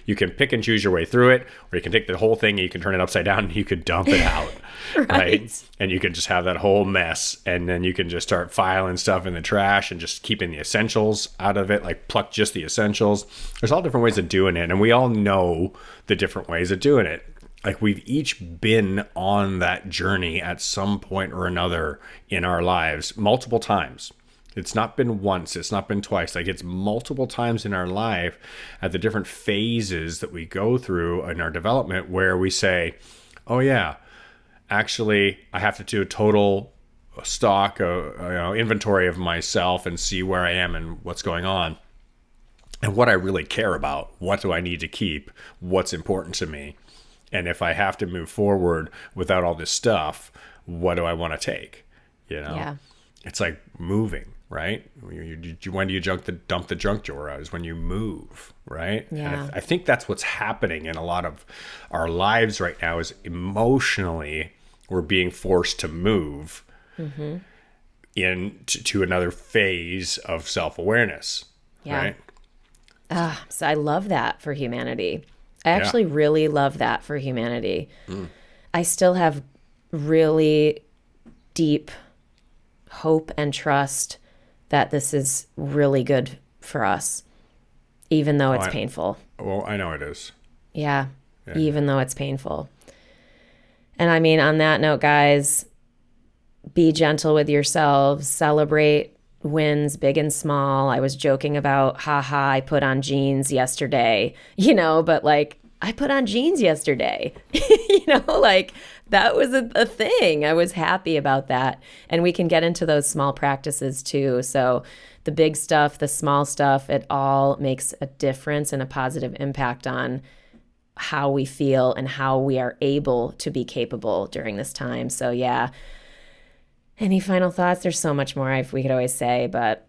you can pick and choose your way through it, or you can take the whole thing and you can turn it upside down and you could dump it out. right? And you can just have that whole mess, and then you can just start filing stuff in the trash and just keeping the essentials out of it, like pluck just the essentials. There's all different ways of doing it, and we all know the different ways of doing it. Like we've each been on that journey at some point or another in our lives, multiple times. It's not been once, it's not been twice. Like it's multiple times in our life at the different phases that we go through in our development where we say, oh yeah, actually I have to do a total stock, inventory of myself and see where I am and what's going on and what I really care about. What do I need to keep? What's important to me? And if I have to move forward without all this stuff, what do I want to take? Yeah. It's like moving, right? When do you dump the junk drawer out? Is when you move, right? Yeah. And I think that's what's happening in a lot of our lives right now is emotionally we're being forced to move to another phase of self-awareness, right? So I love that for humanity. I actually really love that for humanity. I still have really deep hope and trust that this is really good for us, even though it's painful. Well, I know it is. Yeah, even though it's painful. And I mean, on that note, guys, be gentle with yourselves, celebrate wins, big and small. I was joking about, I put on jeans yesterday, but like I put on jeans yesterday, like that was a thing. I was happy about that. And we can get into those small practices too. So the big stuff, the small stuff, it all makes a difference and a positive impact on how we feel and how we are able to be capable during this time. So yeah. Any final thoughts? There's so much more we could always say, but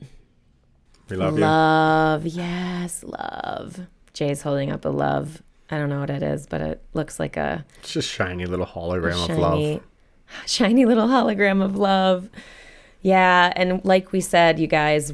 we love you. Love, yes, love. Jay's holding up a love. I don't know what it is, but it looks like it's just shiny little hologram of love. Shiny little hologram of love. Yeah, and like we said, you guys,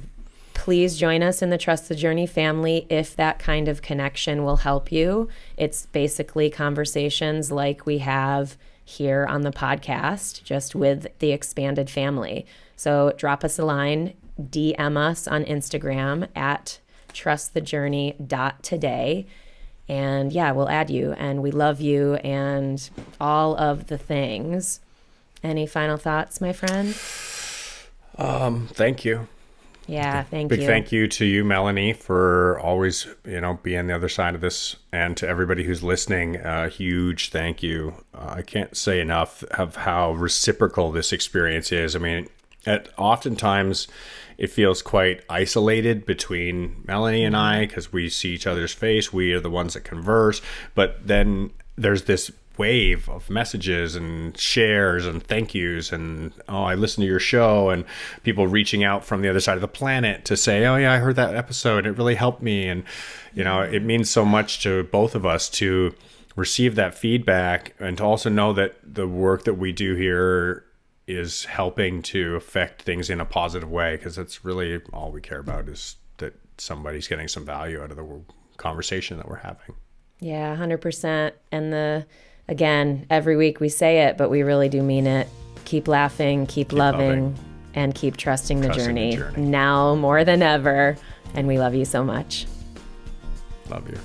please join us in the Trust the Journey family if that kind of connection will help you. It's basically conversations like we have here on the podcast, just with the expanded family. So drop us a line, DM us on Instagram at trustthejourney.today. And yeah, we'll add you, and we love you and all of the things. Any final thoughts, my friend? Thank you. Yeah, thank Big you. thank you to you, Melanie, for always, being the other side of this, and to everybody who's listening. A huge thank you. I can't say enough of how reciprocal this experience is. I mean, oftentimes it feels quite isolated between Melanie and I, because we see each other's face. We are the ones that converse, but then there's this wave of messages and shares and thank yous and, oh, I listened to your show, and people reaching out from the other side of the planet to say, oh yeah, I heard that episode, it really helped me. And it means so much to both of us to receive that feedback, and to also know that the work that we do here is helping to affect things in a positive way, because that's really all we care about, is that somebody's getting some value out of the conversation that we're having. Yeah, 100%. And again, every week we say it, but we really do mean it. Keep laughing, keep loving, and keep trusting the journey now more than ever. And we love you so much. Love you.